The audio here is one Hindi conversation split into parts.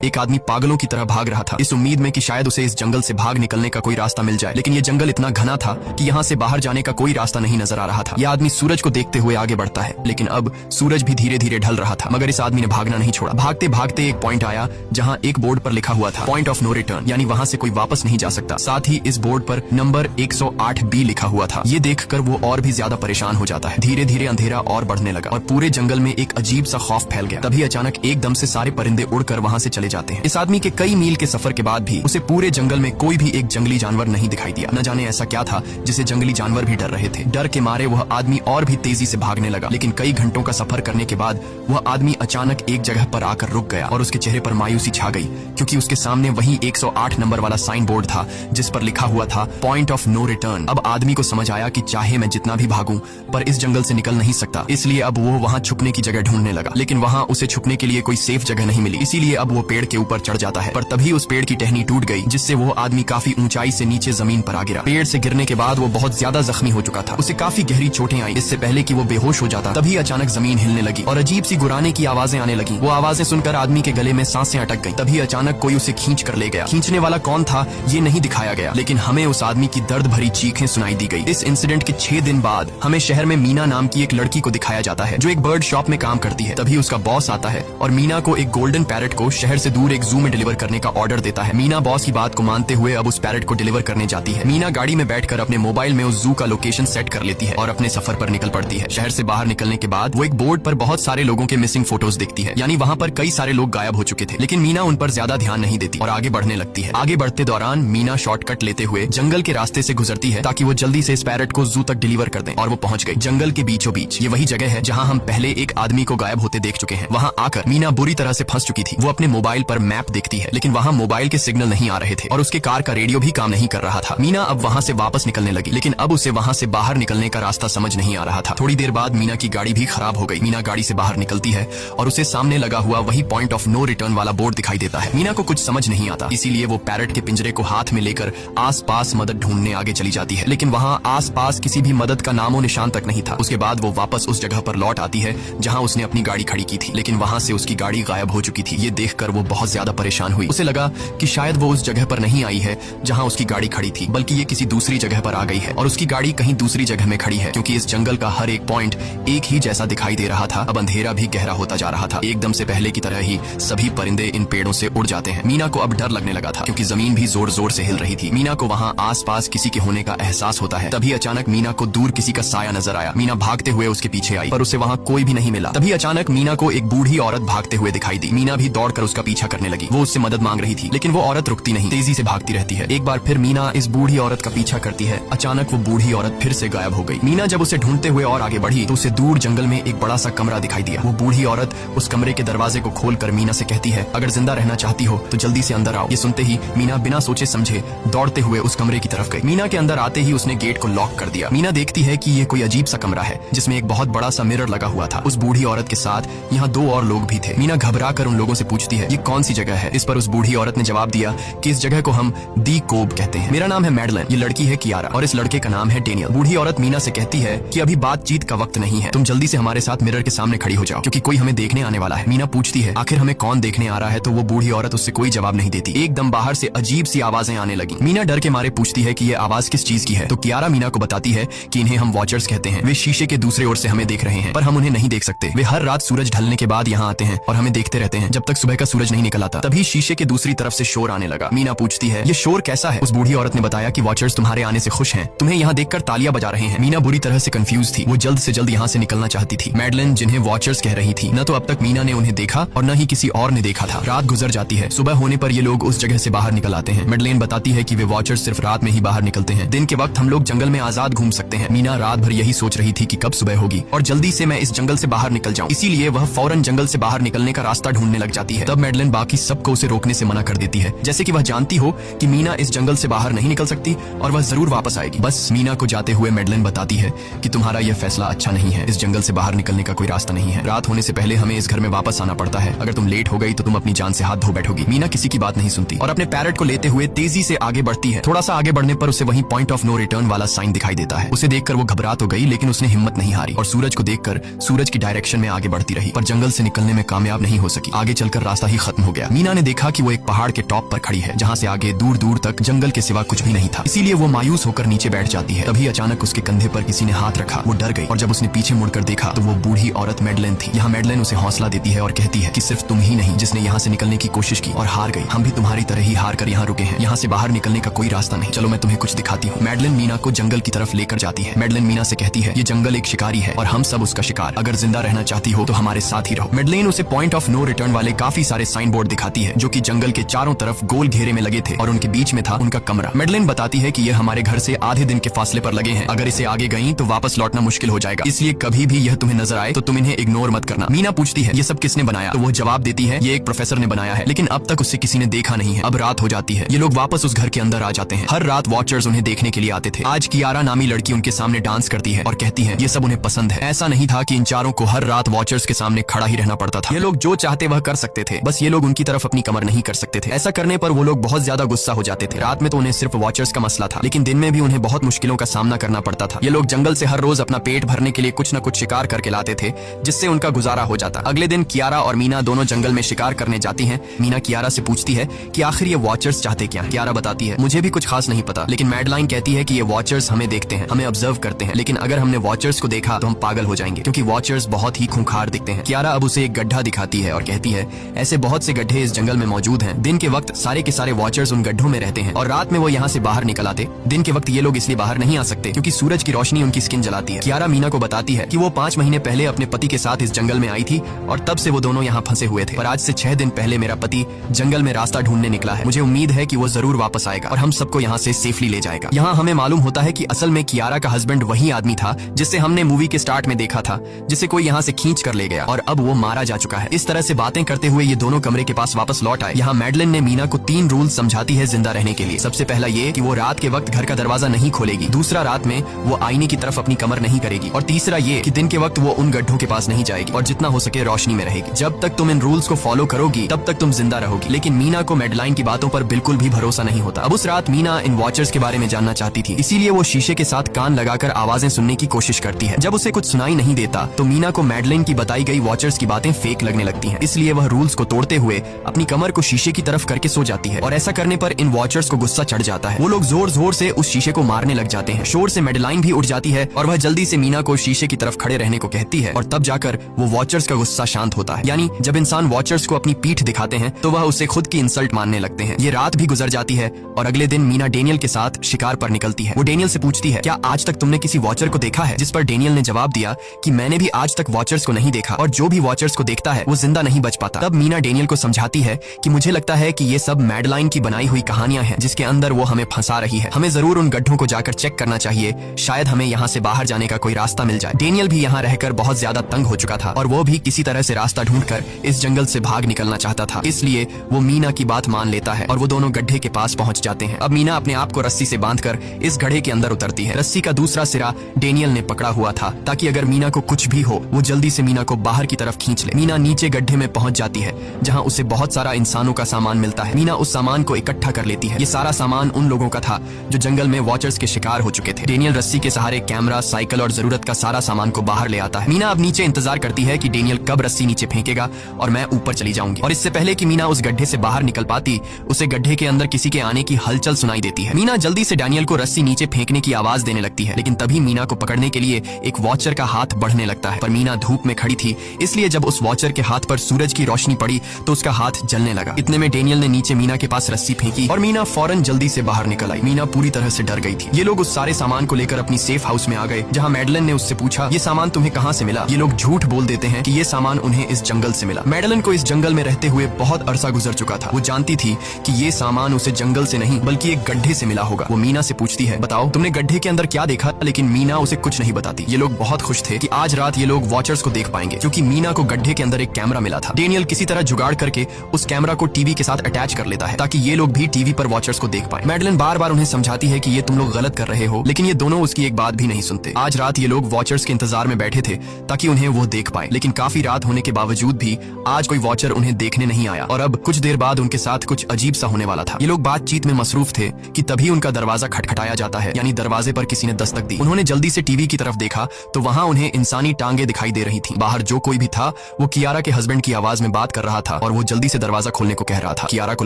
एक आदमी पागलों की तरह भाग रहा था, इस उम्मीद में कि शायद उसे इस जंगल से भाग निकलने का कोई रास्ता मिल जाए। लेकिन ये जंगल इतना घना था कि यहाँ से बाहर जाने का कोई रास्ता नहीं नजर आ रहा था। यह आदमी सूरज को देखते हुए आगे बढ़ता है, लेकिन अब सूरज भी धीरे धीरे ढल रहा था, मगर इस आदमी ने भागना नहीं छोड़ा। भागते भागते एक पॉइंट आया जहाँ एक बोर्ड पर लिखा हुआ था पॉइंट ऑफ नो रिटर्न, यानी वहाँ से कोई वापस नहीं जा सकता। साथ ही इस बोर्ड पर नंबर 108B लिखा हुआ था। ये देखकर वो और भी ज्यादा परेशान हो जाता है। धीरे धीरे अंधेरा और बढ़ने लगा और पूरे जंगल में एक अजीब सा खौफ फैल गया। तभी अचानक एकदम से सारे परिंदे उड़कर वहाँ से चले जाते हैं। इस आदमी के कई मील के सफर के बाद भी उसे पूरे जंगल में कोई भी एक जंगली जानवर नहीं दिखाई दिया। न जाने ऐसा क्या था जिसे जंगली जानवर भी डर रहे थे। डर के मारे वह आदमी और भी तेजी से भागने लगा, लेकिन कई घंटों का सफर करने के बाद वह आदमी अचानक एक जगह पर आकर रुक गया और उसके चेहरे पर मायूसी छा गई, क्योंकि उसके सामने वही 108 नंबर वाला साइन बोर्ड था जिस पर लिखा हुआ था पॉइंट ऑफ नो रिटर्न। अब आदमी को समझ आया कि चाहे मैं जितना भी भागूं पर इस जंगल से निकल नहीं सकता, इसलिए अब वो वहाँ छुपने की जगह ढूंढने लगा। लेकिन वहाँ उसे छुपने के लिए कोई सेफ जगह नहीं मिली, इसीलिए अब वो पेड़ के ऊपर चढ़ जाता है। पर तभी उस पेड़ की टहनी टूट गई, जिससे वो आदमी काफी ऊंचाई से नीचे जमीन पर आ गिरा। पेड़ से गिरने के बाद वो बहुत ज्यादा जख्मी हो चुका था, उसे काफी गहरी चोटें आई। इससे पहले कि वो बेहोश हो जाता तभी अचानक जमीन हिलने लगी और अजीब सी गुराने की आवाजें आने लगी। वो आवाजें सुनकर आदमी के गले में सांसें अटक गईं। तभी अचानक कोई उसे खींच कर ले गया। खींचने वाला कौन था ये नहीं दिखाया गया, लेकिन हमें उस आदमी की दर्द भरी चीखें सुनाई दी गई। इस इंसिडेंट के 6 दिन बाद हमें शहर में मीना नाम की एक लड़की को दिखाया जाता है जो एक बर्ड शॉप में काम करती है। तभी उसका बॉस आता है और मीना को एक गोल्डन पैरट को शहर से दूर एक जू में डिलीवर करने का ऑर्डर देता है। मीना बॉस की बात को मानते हुए अब उस पैरट को डिलीवर करने जाती है। मीना गाड़ी में बैठकर अपने मोबाइल में उस जू का लोकेशन सेट कर लेती है और अपने सफर पर निकल पड़ती है। शहर से बाहर निकलने के बाद वो एक बोर्ड पर बहुत सारे लोगों के मिसिंग फोटोज देखती है, यानी वहाँ पर कई सारे लोग गायब हो चुके थे। लेकिन मीना उन पर ज्यादा ध्यान नहीं देती और आगे बढ़ने लगती है। आगे बढ़ते दौरान मीना शॉर्टकट लेते हुए जंगल के रास्ते से गुजरती है ताकि वो जल्दी से इस पैरट को जू तक डिलीवर कर दें, और वो पहुंच गई जंगल के बीचों बीच। ये वही जगह है जहाँ हम पहले एक आदमी को गायब होते देख चुके हैं। वहाँ आकर मीना बुरी तरह से फंस चुकी थी। वो अपने मोबाइल पर मैप देखती है, लेकिन वहाँ मोबाइल के सिग्नल नहीं आ रहे थे और उसके कार का रेडियो भी काम नहीं कर रहा था। मीना अब वहाँ से वापस निकलने लगी, लेकिन अब उसे वहाँ से बाहर निकलने का रास्ता समझ नहीं आ रहा था। थोड़ी देर बाद मीना की गाड़ी भी खराब हो गई। मीना गाड़ी से बाहर निकलती है और उसे सामने लगा हुआ वही पॉइंट ऑफ नो रिटर्न वाला बोर्ड दिखाई देता है। मीना को कुछ समझ नहीं आता, इसीलिए वो पैरट के पिंजरे को हाथ में लेकर आसपास मदद ढूंढने आगे चली जाती है, लेकिन वहाँ आसपास किसी भी मदद का नामो निशान तक नहीं था। उसके बाद वो वापस उस जगह पर लौट आती है जहाँ उसने अपनी गाड़ी खड़ी की थी, लेकिन वहाँ से उसकी गाड़ी गायब हो चुकी थी। ये देखकर वो बहुत ज्यादा परेशान हुई। उसे लगा कि शायद वो उस जगह पर नहीं आई है जहाँ उसकी गाड़ी खड़ी थी, बल्कि ये किसी दूसरी जगह पर आ गई है और उसकी गाड़ी कहीं दूसरी जगह में खड़ी है, क्योंकि इस जंगल का हर एक पॉइंट एक ही जैसा दिखाई दे रहा था। अब अंधेरा भी गहरा होता जा रहा था। एकदम से पहले की तरह ही सभी परिंदे इन पेड़ों से उड़ जाते हैं। मीना को अब डर लगने लगा था, क्योंकि जमीन भी जोर जोर से हिल रही थी। मीना को वहाँ आसपास किसी के होने का एहसास होता है। तभी अचानक मीना को दूर किसी का साया नजर आया। मीना भागते हुए उसके पीछे आई, पर उसे वहाँ कोई भी नहीं मिला। तभी अचानक मीना को एक बूढ़ी औरत भागते हुए दिखाई दी। मीना भी दौड़कर उसका पीछा करने लगी। वो उससे मदद मांग रही थी, लेकिन वो औरत रुकती नहीं, तेजी से भागती रहती है। एक बार फिर मीना इस बूढ़ी औरत का पीछा करती है। अचानक वो बूढ़ी औरत फिर से गायब हो गई। मीना जब उसे ढूंढते हुए और आगे बढ़ी तो उसे दूर जंगल में एक बड़ा सा कमरा दिखाई दिया। वो बूढ़ी औरत उस कमरे के दरवाजे को खोलकर मीना से कहती है, अगर जिंदा रहना चाहती हो तो जल्दी से अंदर आओ। ये सुनते ही मीना बिना सोचे समझे दौड़ते हुए उस कमरे की तरफ गई। मीना के अंदर आते ही उसने गेट को लॉक कर दिया। मीना देखती है कि ये कोई अजीब सा कमरा है जिसमें एक बहुत बड़ा सा मिरर लगा हुआ था। उस बूढ़ी औरत के साथ यहाँ 2 और लोग भी थे। मीना घबरा कर उन लोगों से पूछती है, ये कौन सी जगह है? इस पर उस बूढ़ी औरत ने जवाब दिया कि इस जगह को हम दी कोब कहते हैं। मेरा नाम है मैडलन, ये लड़की है कियारा और इस लड़के का नाम है डेनियल। बूढ़ी औरत मीना से कहती है कि अभी बातचीत का वक्त नहीं है, तुम जल्दी से हमारे साथ मिरर के सामने खड़ी हो जाओ, क्योंकि कोई हमें देखने आने वाला है। मीना पूछती है आखिर हमें कौन देखने आ रहा है, तो वो बूढ़ी औरत उससे कोई जवाब नहीं देती। एकदम बाहर से अजीब सी आवाजें आने लगी। मीना डर के मारे पूछती है कि ये आवाज किस चीज की है, तो कियारा मीना को बताती है कि इन्हें हम वॉचर्स कहते हैं। वे शीशे के दूसरे ओर से हमें देख रहे हैं, पर हम उन्हें नहीं देख सकते। वे हर रात सूरज ढलने के बाद यहाँ आते हैं और हमें देखते रहते हैं जब तक सुबह का सूरज नहीं निकल आता। तभी शीशे के दूसरी तरफ से शोर आने लगा। मीना पूछती है ये शोर कैसा है? उस बूढ़ी औरत ने बताया कि वॉचर्स तुम्हारे आने से खुश हैं, तुम्हें यहाँ देखकर तालियां बजा रहे हैं। मीना बुरी तरह से कंफ्यूज थी। वो जल्द से जल्द यहाँ से निकलना चाहती थी। मैडलन जिन्हें वॉचर्स कह रही थी, न तो अब तक मीना ने उन्हें देखा और न ही किसी और ने देखा था। रात गुजर जाती है। सुबह होने पर ये लोग उस जगह से बाहर निकल आते हैं। मैडलेन बताती है कि वे वॉचर्स सिर्फ रात में ही बाहर निकलते हैं, दिन के वक्त हम लोग जंगल में आजाद घूम सकते हैं। मीना रात भर यही सोच रही थी कि कब सुबह होगी और जल्दी से मैं इस जंगल से बाहर निकल जाऊं, इसीलिए वह फौरन जंगल से बाहर निकलने का रास्ता ढूंढने लग जाती है। तब मैडलेन बाकी सबको उसे रोकने से मना कर देती है, जैसे कि वह जानती हो कि मीना इस जंगल से बाहर नहीं निकल सकती और वह जरूर वापस आएगी। बस मीना को जाते हुए मैडलेन बताती है कि तुम्हारा यह फैसला अच्छा नहीं है, इस जंगल से बाहर निकलने का कोई रास्ता नहीं है। रात होने से पहले हमें इस घर में वापस आना पड़ता है, अगर तुम लेट हो गई तो तुम अपनी जान से हाथ धो बैठोगी। मीना किसी की बात नहीं सुनती और अपने पैरट को लेते हुए तेजी से आगे बढ़ती है। थोड़ा सा आगे बढ़ने पर उसे वहीं पॉइंट ऑफ नो रिटर्न वाला साइन दिखाई देता है। उसे देखकर वो घबरा तो गई, लेकिन उसने हिम्मत नहीं हारी और सूरज को देखकर सूरज की डायरेक्शन में आगे बढ़ती रही, पर जंगल से निकलने में कामयाब नहीं हो सकी। आगे चलकर रास्ता ही खत्म खत्म हो गया। मीना ने देखा कि वो एक पहाड़ के टॉप पर खड़ी है, जहाँ से आगे दूर दूर तक जंगल के सिवा कुछ भी नहीं था। इसीलिए वो मायूस होकर नीचे बैठ जाती है। तभी अचानक उसके कंधे पर किसी ने हाथ रखा। वो डर गई और जब उसने पीछे मुड़कर देखा तो वो बूढ़ी औरत मैडलेन थी। यहाँ मैडलेन उसे हौसला देती है और कहती है कि सिर्फ तुम ही नहीं जिसने यहाँ से निकलने की कोशिश की और हार गई, हम भी तुम्हारी तरह ही हार कर यहाँ रुके हैं। यहाँ से बाहर निकलने का कोई रास्ता नहीं, चलो मैं तुम्हें कुछ दिखाती हूँ। मैडलेन मीना को जंगल की तरफ लेकर जाती है। मैडलेन मीना से कहती है ये जंगल एक शिकारी है और हम सब उसका शिकार, अगर जिंदा रहना चाहती हो तो हमारे साथ ही रहो। मैडलेन उसे पॉइंट ऑफ नो रिटर्न वाले काफी सारे साइन बोर्ड दिखाती है जो कि जंगल के चारों तरफ गोल घेरे में लगे थे और उनके बीच में था उनका कमरा। मैडलेन बताती है कि ये हमारे घर से आधे दिन के फासले पर लगे हैं, अगर इसे आगे गई तो वापस लौटना मुश्किल हो जाएगा, इसलिए कभी भी यह तुम्हें नजर आए तो तुम इन्हें इग्नोर मत करना। मीना पूछती है ये सब किसने बनाया, तो वो जवाब देती है ये एक प्रोफेसर ने बनाया है, लेकिन अब तक उसे किसी ने देखा नहीं है। अब रात हो जाती है, ये लोग वापस उस घर के अंदर आ जाते हैं। हर रात वॉचर्स उन्हें देखने के लिए आते थे। आज कियारा नामी लड़की उनके सामने डांस करती है और कहती है ये सब उन्हें पसंद है। ऐसा नहीं था कि इन चारों को हर रात वॉचर्स के सामने खड़ा ही रहना पड़ता था। ये लोग जो चाहते वह कर सकते थे, बस ये लोग उनकी तरफ अपनी कमर नहीं कर सकते थे। ऐसा करने पर वो लोग बहुत ज्यादा गुस्सा हो जाते थे। रात में तो उन्हें सिर्फ वॉचर्स का मसला था, लेकिन दिन में भी उन्हें बहुत मुश्किलों का सामना करना पड़ता था। ये लोग जंगल से हर रोज अपना पेट भरने के लिए कुछ न कुछ शिकार करके लाते थे, जिससे उनका गुजारा हो जाता। अगले दिन कियारा और मीना दोनों जंगल में शिकार करने जाती हैं। मीना कियारा से पूछती है कि आखिर ये वॉचर्स चाहते क्या हैं। कियारा बताती है मुझे भी कुछ खास नहीं पता, लेकिन मैडलाइन कहती है कि ये वॉचर्स हमें देखते हैं, हमें ऑब्जर्व करते हैं, लेकिन अगर हमने वॉचर्स को देखा तो हम पागल हो जाएंगे क्योंकि वॉचर्स बहुत ही खूंखार दिखते हैं। कियारा अब उसे एक गड्ढा दिखाती है और कहती है ऐसे बहुत से गड्ढे इस जंगल में मौजूद हैं। दिन के वक्त सारे के सारे वॉचर्स उन गड्ढों में रहते हैं और रात में वो यहाँ से बाहर निकल आते। दिन के वक्त ये लोग इसलिए बाहर नहीं आ सकते क्योंकि सूरज की रोशनी उनकी स्किन जलाती है। कियारा मीना को बताती है कि वो 5 महीने पहले अपने पति के साथ इस जंगल में आई थी और तब से वो दोनों यहाँ फंसे हुए थे, पर आज से 6 दिन पहले मेरा पति जंगल में रास्ता ढूंढने निकला है। मुझे उम्मीद है कि वो जरूर वापस आएगा और हम सबको यहाँ से सेफली ले जाएगा। यहाँ हमें मालूम होता है कि असल में कियारा का हस्बैंड वही आदमी था जिससे हमने मूवी के स्टार्ट में देखा था, जिसे कोई यहाँ से खींच कर ले गया और अब वो मारा जा चुका है। इस तरह से बातें करते हुए ये दोनों कमरे के पास वापस लौट आए। यहाँ मैडलेन ने मीना को 3 रूल समझाती है जिंदा रहने के लिए। सबसे पहला ये कि वो रात के वक्त घर का दरवाजा नहीं खोलेगी, दूसरा रात में वो आईने की तरफ अपनी कमर नहीं करेगी और तीसरा ये कि दिन के वक्त वो उन गड्ढों के पास नहीं जाएगी और जितना हो सके रोशनी में रहेगी। जब तक तुम इन रूल्स को फॉलो करोगी तब तक तुम जिंदा रहोगी। लेकिन मीना को मैडलाइन की बातों पर बिल्कुल भी भरोसा नहीं होता। अब उस रात मीना इन वॉचर्स के बारे में जानना चाहती थी, इसीलिए वो शीशे के साथ कान लगाकर आवाजें सुनने की कोशिश करती है। जब उसे कुछ सुनाई नहीं देता तो मीना को मैडलाइन की बताई गई वॉचर्स की बातें फेक लगने लगती हैं। इसलिए वह रूल्स को तोड़ते हुए अपनी कमर को शीशे की तरफ करके सो जाती है और ऐसा करने पर इन वॉचर्स को गुस्सा चढ़ जाता है। वो लोग जोर जोर से उस शीशे को मारने लग जाते हैं। शोर से मैडलाइन भी उठ जाती है और वह जल्दी से मीना को शीशे की तरफ खड़े रहने को कहती है और तब जाकर वो वॉचर्स का गुस्सा शांत होता है। यानी जब इंसान वॉचर्स को अपनी पीठ दिखाते हैं तो वह उसे खुद की इंसल्ट मानने लगते हैं। ये रात भी गुजर जाती है और अगले दिन मीना डेनियल के साथ शिकार पर निकलती है। वो डेनियल से पूछती है क्या आज तक तुमने किसी वॉचर को देखा है, जिस पर डेनियल ने जवाब दिया कि मैंने भी आज तक वॉचर्स को नहीं देखा और जो भी वॉचर्स को देखता है वो जिंदा नहीं बच पाता। तब मीना डेनियल को समझाती है कि मुझे लगता है कि ये सब मैडलाइन की बनाई हुई कहानियां हैं जिसके अंदर वो हमें फंसा रही है। हमें जरूर उन गड्ढों को जाकर चेक करना चाहिए, शायद हमें यहाँ से बाहर जाने का कोई रास्ता मिल जाए। डेनियल भी यहाँ रहकर बहुत ज्यादा तंग हो चुका था और वो भी किसी तरह से रास्ता ढूंढकर इस जंगल से भाग निकलना चाहता था, इसलिए वो मीना की बात मान लेता है और वो दोनों गड्ढे के पास पहुंच जाते हैं। अब मीना अपने आप को रस्सी से बांधकर इस गड्ढे के अंदर उतरती है। रस्सी का दूसरा सिरा डेनियल ने पकड़ा हुआ था ताकि अगर मीना को कुछ भी हो वो जल्दी से मीना को बाहर की तरफ खींच ले। मीना नीचे गड्ढे में पहुंच जाती है जहां उसे बहुत सारा इंसानों का सामान मिलता है। मीना उस सामान को इकट्ठा कर लेती है। ये सारा सामान उन लोगों का था जो जंगल में वॉचर्स के शिकार हो चुके थे। डेनियल रस्सी के सहारे कैमरा, साइकिल और जरूरत का सारा सामान को बाहर ले आता है। मीना अब नीचे इंतजार करती है कि डेनियल कब रस्सी नीचे फेंकेगा और मैं ऊपर चली जाऊंगी। और इससे पहले कि मीना उस गड्ढे से बाहर निकल पाती उसे गड्ढे के अंदर किसी के आने की हलचल सुनाई देती है। मीना जल्दी से डेनियल को रस्सी नीचे फेंकने की आवाज देने लगती है, लेकिन तभी मीना को पकड़ने के लिए एक वॉचर का हाथ बढ़ने लगता है। पर मीना धूप में खड़ी थी, इसलिए जब उस वॉचर के हाथ पर सूरज की रोशनी पड़ी तो उसका हाथ जलने लगा। इतने में डेनियल ने नीचे मीना के पास रस्सी फेंकी और मीना फौरन जल्दी से बाहर निकल आई। मीना पूरी तरह से डर गई थी। ये लोग उस सारे सामान को लेकर अपनी सेफ हाउस में आ गए जहाँ मैडलेन ने उससे पूछा ये सामान तुम्हें कहाँ से मिला। ये लोग झूठ बोल देते हैं कि ये सामान उन्हें इस जंगल से मिला। मैडलेन को इस जंगल में रहते हुए बहुत अरसा गुजर चुका था। वो जानती थी कि ये सामान उसे जंगल से नहीं बल्कि एक गड्ढे से मिला होगा। वो मीना से पूछती है बताओ तुमने गड्ढे के अंदर क्या देखा, लेकिन मीना उसे कुछ नहीं बताती। ये लोग बहुत खुश थे कि आज रात ये लोग वॉचर्स को देख पाएंगे क्योंकि मीना को गड्ढे के अंदर एक कैमरा मिला था। डेनियल किसी तरह जुगाड़ करके उस कैमरा को टीवी के साथ अटैच कर लेता है ताकि ये लोग भी टीवी पर वॉचर्स को देख पाए। मैडलेन बार बार उन्हें समझाती है कि ये तुम लोग गलत कर रहे हो, लेकिन ये दोनों उसकी एक बात भी नहीं सुनते। आज रात ये लोग वॉचर्स के इंतजार में बैठे थे ताकि उन्हें वो देख पाए, लेकिन काफी रात होने के बावजूद भी आज कोई वॉचर उन्हें देखने नहीं आया और अब कुछ देर बाद उनके साथ कुछ अजीब सा होने वाला था। ये लोग बातचीत में मसरूफ थे कि तभी उनका दरवाजा खटखटाया जाता है, यानी दरवाजे पर किसी ने दस्तक दी। उन्होंने जल्दी से टीवी की तरफ देखा तो वहाँ उन्हें इंसानी टांगे दिखाई दे रही थी। बाहर जो कोई भी था वो कियारा के हस्बैंड की आवाज में बात कर रहा था था और वो जल्दी से दरवाजा खोलने को कह रहा था। कियारा को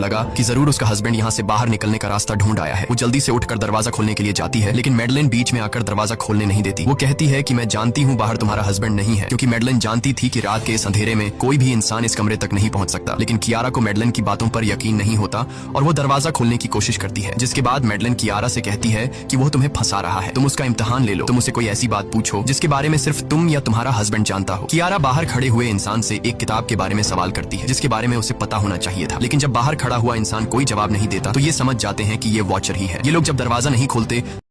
लगा कि जरूर उसका हस्बैंड यहाँ से बाहर निकलने का रास्ता ढूंढ आया है। वो जल्दी से उठकर दरवाजा खोलने के लिए जाती है, लेकिन मैडलिन बीच में आकर दरवाजा खोलने नहीं देती। वो कहती है कि मैं जानती हूँ बाहर तुम्हारा हस्बैंड नहीं है, क्योंकि मैडलिन जानती थी कि रात के इस अंधेरे में कोई भी इंसान इस कमरे तक नहीं पहुंच सकता। लेकिन कियारा को मैडलिन की बातों पर यकीन नहीं होता और वो दरवाजा खोलने की कोशिश करती है, जिसके बाद मैडलिन कियारा से कहती है कि वो तुम्हें फंसा रहा है, तुम उसका इम्तिहान ले लो, तुम उसे कोई ऐसी बात पूछो जिसके बारे में सिर्फ तुम या तुम्हारा हस्बैंड जानता हो। कियारा बाहर खड़े हुए इंसान से एक किताब के बारे में सवाल करती है, जिसके बारे में उसे पता होना चाहिए था। लेकिन जब बाहर खड़ा हुआ इंसान कोई जवाब नहीं देता तो ये समझ जाते हैं कि ये वॉचर ही है। ये लोग जब दरवाजा नहीं खोलते